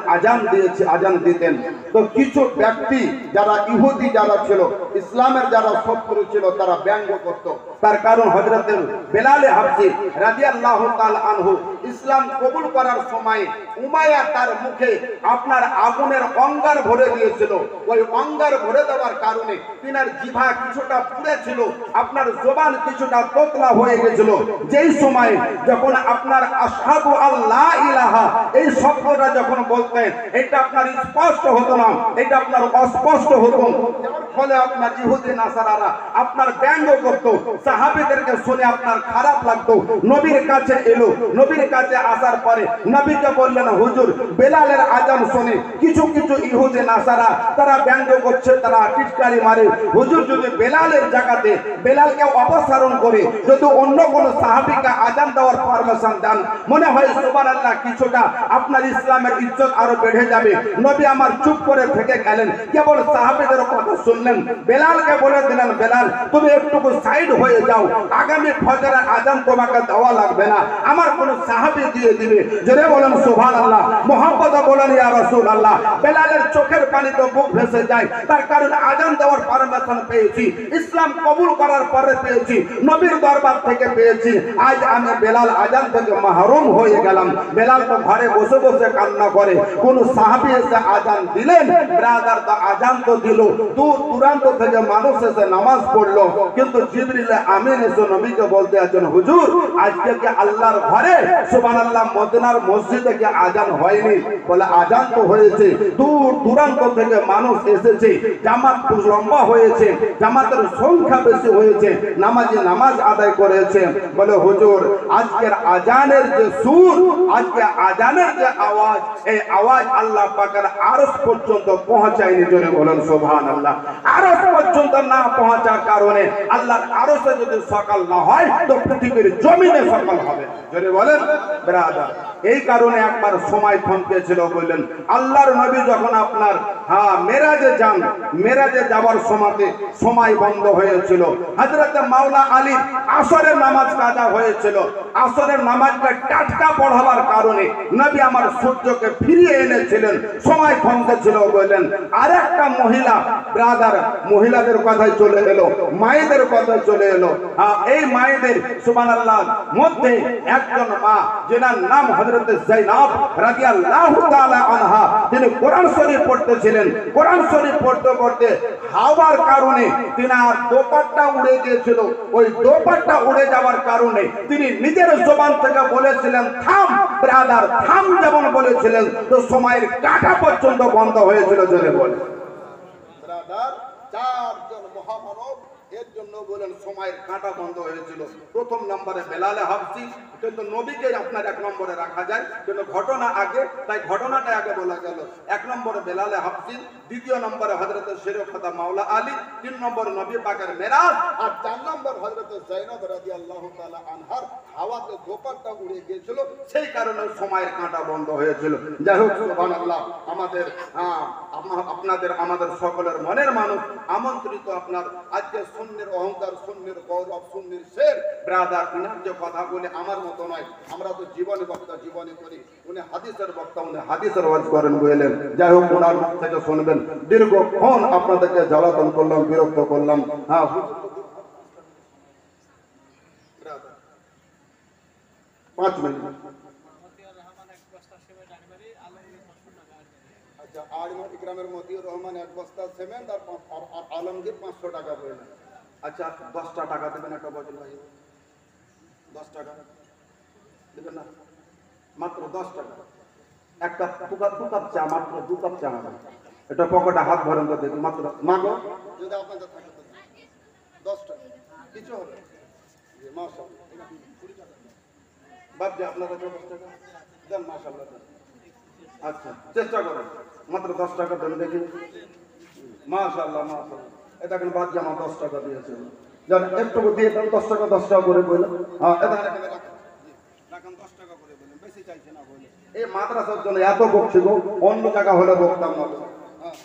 আজান দিতেন তো কিছু ব্যক্তি যারা ইহুদি যারা ছিল ইসলামের যারা শত্রু ছিল তারা ব্যঙ্গ করত তার কারণ হযরত বেলাল হাবশী রাদিয়াল্লাহু তাআলা আনহু ইসলাম কবুল করার সময় উমাইয়া তার মুখে আপনার আগুনের অঙ্গার ভরে দিয়েছিল ওই অঙ্গার ভরে দেওয়ার কারণে তিনার জিভা কিছুটা পুড়ে ছিল আপনার জবান কিছুটা তোতলা হয়ে গেছিল যেই সময় যখন আপনার আশহাদু আল্লাহ ইলাহা এই শব্দটা যখন বলতেন এটা আপনার স্পষ্ট হতো না এটা আপনার অস্পষ্ট হতো যার ফলে আপনার ইহুদি নাসারারা আপনার ব্যঙ্গ করত সাহাবীদেরকে শুনে আপনার খারাপ লাগতো নবীর কাছে এলো নবীর কাছে আসার পরে নবীকে বললেন হুজুর বেলালের আজান শুনে কিছু কিছু ইহুদি নাসারা তারা ব্যঙ্গ করছে তারা টিটকারি মারে হুজুর যদি বেলালের জায়গাতে বেলালকে অপসারণ করে যদি অন্য কোন সাহাবীকে আজান দেওয়ার পারমিশন দেন মনে হয় সুবহানাল্লাহ কিছুটা আপনার ইসলামের ইজ্জত আরো বেড়ে যাবে নবী আমার চুপ করে থেকে গেলেন কেবল সাহাবীদের কথা শুনলেন বেলালকে বলে দিলেন বেলাল তুমি একটু সাইড হয়ে যাও আগামী ফজরের আজান তোমাকে দেওয়া লাগবে না আমার কোন সাহাবী দিয়ে দিবে জোরে বলেন সুবহানাল্লাহ মুহাম্মদ বলেন ইয়া রাসূলুল্লাহ বেলালের চোখের পানি তো বুক ভেসে যায় তার কারণ আজান দেওয়ার পারমিশন পেয়েছি ইসলাম কবুল করার পরে পেয়েছি নবীর দরবার থেকে পেয়েছি আজ আমি বেলাল আজান থেকে মাহরুম হয়ে গেলাম বেলাল তো ঘরে বসে বসে কান্না করে কোন সাহাবী এসে আজান দিলেন ব্রাদার তো আজান তো দিল দূর দূরান্ত থেকে মানুষ এসে নামাজ পড়লো কিন্তু জিবরিল আমিন এসে নবীকে বলতে আছেন হুজুর আজকে কি আল্লাহর ঘরে সুবহানাল্লাহ মদিনার মসজিদে কি আজান হয়নি বলে আজান তো হয়েছে দূর দূরান্ত থেকে মানুষ এসেছে জামাত লম্বা হয়েছে জামাতের সংখ্যা বেশি হয়েছে নামাজ আদায় করেছে বলে হুজুর আজকের আজানের যে সুর আজকে আজানের যে আওয়াজ এই আওয়াজ আল্লাহ পাকের আরশ পর্যন্ত পৌঁছায়নি জোরে বলেন সুবহানাল্লাহ আরশ পর্যন্ত না পৌঁছার কারণে আল্লাহর আরশে যদি সকাল না হয় তো পৃথিবীর জমিনে সকাল হবে জোরে বলেন ব্রাদার এই কারণে একবার সময় থমকেছিল বললেন আল্লাহর নবী যখন আপনার মেরাজে যাওয়ার সময় বন্ধ হয়েছিল হযরত মাওলা আলী আসরের নামাজ কাজা হয়েছিল আসরের নামাজকে টাটকা পড়াবার কারণে নবী আমার সূর্যকে ফিরিয়ে এনেছিলেন সময় থমকেছিল বললেন আরেকটা মহিলা ব্রাদার মহিলাদের কথাই চলে এলো মায়েদের কথাই চলে এলো এই মায়েদের সুবহানাল্লাহ মধ্যে একজন মা যেনার নাম হযরত যায়েনব রাদিয়াল্লাহু তাআলা আনহা তিনি কোরআন শরীফ পড়তেছিলেন কোরআন শরীফ পড়তে পড়তে হাওয়ার কারণে তিনার দোপাট্টা উড়ে গিয়েছিল ওই দোপাট্টা উড়ে যাওয়ার কারণে তিনি নিজের জবান থেকে বলেছিলেন থাম ব্রাদার থাম যেমন বলেছিলেন তো সময়ের কাঁটা পর্যন্ত বন্ধ হয়েছিল জোরে বলে ব্রাদার চারজন মহামানব এর জন্য বলেন সময়ের কাঁটা বন্ধ হয়েছিল। প্রথম নম্বরে বেলালে হাবশি, কিন্তু নবীকে আপনার এক নম্বরে রাখা যায়, কিন্তু ঘটনা আগে, তাই ঘটনাটা আগে বলা গেল। এক নম্বরে বেলালে হাবশি, দ্বিতীয় নম্বরে হযরত শেরখদা মাওলা আলী, তিন নম্বরে নবী পাকের মেরাজ, আর চার নম্বর হযরত জয়নব রাদিয়াল্লাহু তাআলা আনহার হাওয়াতে দোপাট্টা উড়ে গিয়েছিল, সেই কারণে সময়ের কাঁটা বন্ধ হয়েছিল। যাই হোক, সুবহানাল্লাহ, আমাদের আপনাদের আমাদের সকলের মনের মানুষ আমন্ত্রিত আপনার আজকে সুন্নির অহংকার, সুন্নির গৌরব, সুন্নির শের ব্রাদার, উনার যে কথা বলে আমার মতো নয়, আমরা তো জীবনী বক্তা, জীবনী করি, উনি হাদিসের বক্তা, উনি হাদিসের ওয়াজ করেন বলেন। যাই হোক, ওনার মুখ থেকে শুনবেন। দীর্ঘক্ষণ আপনাদেরকে জ্বালাতন করলাম, বিরক্ত করলাম। হ্যাঁ, 5 মিনিট। আচ্ছা, আড়মাটি গ্রামের মতিউর রহমান 1 বস্তা সিমেন্ট আর আলমগীর 500 টাকা বললেন। আচ্ছা, 10টা টাকা দেবেন একটা বজল ভাই, 10 টাকা দেবেন না? মাত্র 10 টাকা। একটা দু কাপ চা, মাত্র 2 কাপ চা হবে। এটা পকেটে হাত ভরেন তো দেখুন, মাত্র মাগো যদি আপনাদের থাকে তো 10 টাকা কিছু হবে। জি, মাশাআল্লাহ, 20 টাকা বাপজি, আপনারা 10 টাকা দেন, মাশাআল্লাহ। আচ্ছা, চেষ্টা করেন, মাত্র 10 টাকা দেন দেখি। মাশাআল্লাহ, মাশাআল্লাহ। এটা এখন বাদ জামা 10 টাকা দিয়েছে, জান একটু দিয়ে দেন, 10 টাকা 10 টাকা করে বললেন। হ্যাঁ, এটা এখানে রাখেন, রাখেন 10 টাকা করে বললেন, বেশি চাইছে না বলে। এই মাদ্রাসার জন্য এত বকছি গো, অন্য টাকা হলে বকতাম না।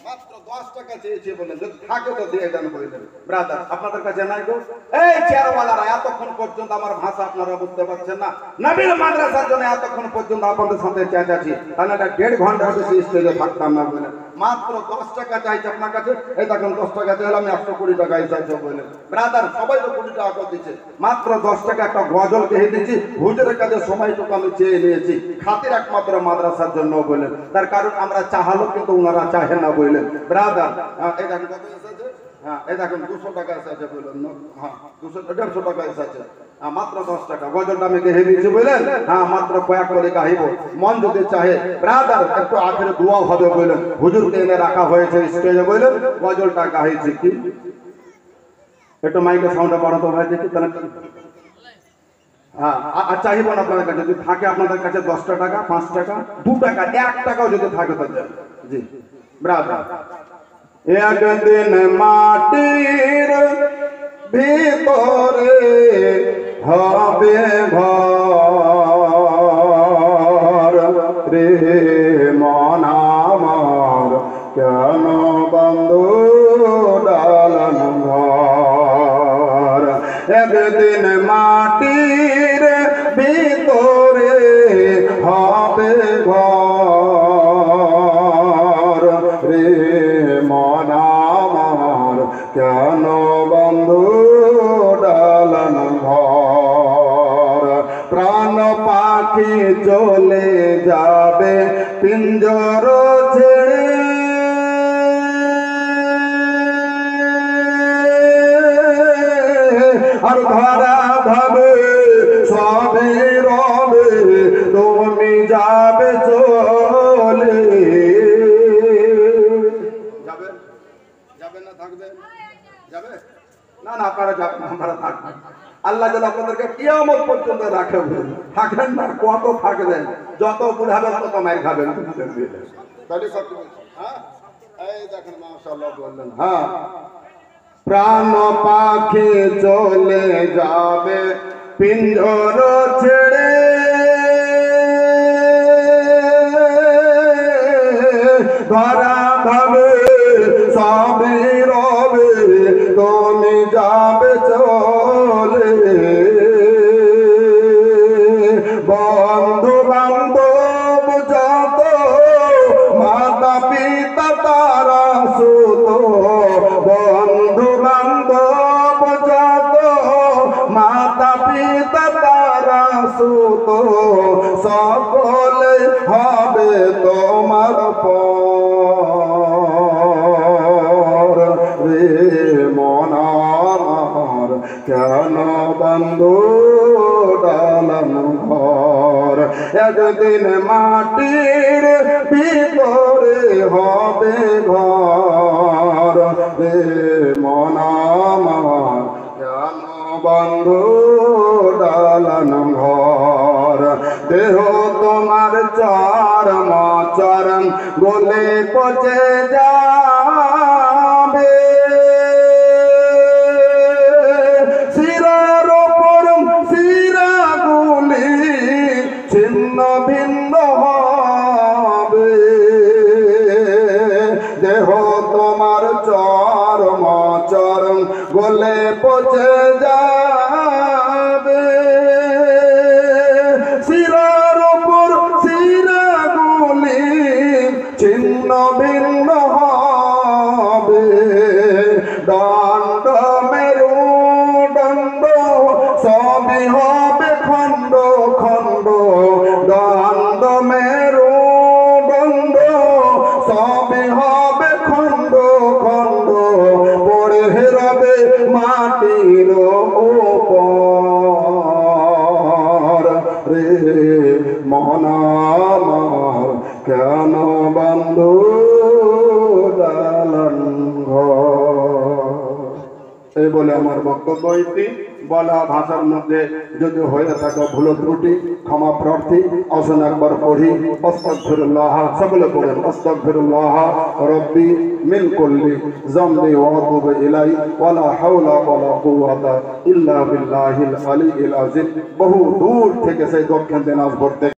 মাত্র 10 টাকা চেয়েছে বলেন, যদি থাকে তো দিয়ে দেন বললেন। ব্রাদার, আপনাদের কাছে নাই গো? এই চেয়ারওয়ালারা, এতক্ষণ পর্যন্ত আমার ভাষা আপনারা বুঝতে পারছেন না। নবীর মাদ্রাসার জন্য এতক্ষণ পর্যন্ত আপনাদের সাথে চেঁচাচ্ছি, তাহলে এটা 1.5 ঘন্টা বেশি স্টেজে থাকতাম না বলেন। মাত্র 10 টাকা চাইছে আপনার কাছে, এই দেখুন 10 টাকা চাইলে আমি 120 টাকা চাইছে বললেন। ব্রাদার, সবাই তো 20 টাকা করে দিচ্ছে, মাত্র 10 টাকা একটা গজল কে দিচ্ছি, হুজুরের কাছে সময়টুকু আমি চেয়ে নিয়েছি, খাতির একমাত্র মাদ্রাসার জন্য বললেন। তার কারণ আমরা চাহালো কিন্তু ওনারা চাহেন না বললেন। ব্রাদার, এই দেখুন কত এসেছে, হ্যাঁ এই দেখুন 200 টাকা এসেছে বললেন। হ্যাঁ, 150 টাকা এসেছে, মাত্র 10 টাকা গজলটা আমি গেহে দিয়েছি বললেন। হ্যাঁ, মাত্র কয়েক করে গাহিব, মন যদি চাহে। ব্রাদার, একটু আখেরে দোয়া হবে বললেন, হুজুরকে এনে রাখা হয়েছে স্টেজে বললেন, গজলটা গাইছি। কি একটু মাইকের সাউন্ডটা বাড়াতে ভাই দেখি তাহলে। হ্যাঁ, আর চাইব না আপনাদের কাছে, যদি থাকে আপনাদের কাছে 10 টাকা, 5 টাকা, 2 টাকা, 1 টাকাও যদি থাকে তো দেন। জি ব্রাদার, একদিন মাটির ভিতরে হবে ঘর রে মন আমার, কেন বন্ধু ডালন ঘর। একদিন মাটির ভিতরে হবে ঘর রে মন আমার, কেন বন্ধু ডালন ঘর। প্রাণ পাখি চলে যাবে পিঞ্জর ছেড়ে, আর ধরা ধবে সবে রবে, তুমি যাবে চলে। যাবে যাবে না থাকবে? যাবে না? না, আপনারা যাবেন, আমরা থাকবেন। আল্লাহ যেন আপনাদেরকে কিয়ামত পর্যন্ত রাখে, থাকেন না কত থাকবেন, যত বুড়াবেন তত মায়ের খাবেন। তাহলে সব হ্যাঁ, এই দেখেন মাশাআল্লাহ বললেন। হ্যাঁ, প্রাণ পাখি চলে যাবে পিঞ্জর ছেড়ে, ধরা ভাবে সবে রবে, তুমি যাবে চলে। বন্ধু বান্ধব যত, মাতা পিতা তারা সুত, বন্ধু বান্ধব যত, মাতা পিতা তারা সুত, সকলে হবে তোমার পর রে মন আমার, কেন বন্ধু ডালন ঘর। একদিন মাটির ভিতরে হবে ঘর রে মন আমার, গলে পচে যাবে শিরার ওপর শিরাগুলি ছিন্ন ভিন্ন হবে দেহ তোমার চরম চরম গলে পচে যাবে শিরার ওপর শিরাগুলি ছিন্ন ভিন্ন হবে দণ্ড মেরু দণ্ড সবই হবে খণ্ড খণ্ড দণ্ড মেরু দণ্ড সবই হবে খণ্ড খণ্ড পড়ে রবে মাটির উপর রে মন আমার কেন বন্ধু দালান ঘর। এই বলে আমার বক্তব্য এটি বলা ভাষার মধ্যে যদি হয়ে থাকে ভুল ত্রুটি ক্ষমা প্রার্থী আসুন একবার পড়ি আস্তাগফিরুল্লাহ সকলে পড়েন আস্তাগফিরুল্লাহ রব্বি মিন কুল্লি যামবি ওয়া আতুবু ইলাইহি ওয়ালা হাওলা ওয়ালা কুওয়াতা ইল্লা বিল্লাহিল আলিয়্যিল আযীম। বহু দূর থেকে সেই দক্ষিণ দিনাজপুর থেকে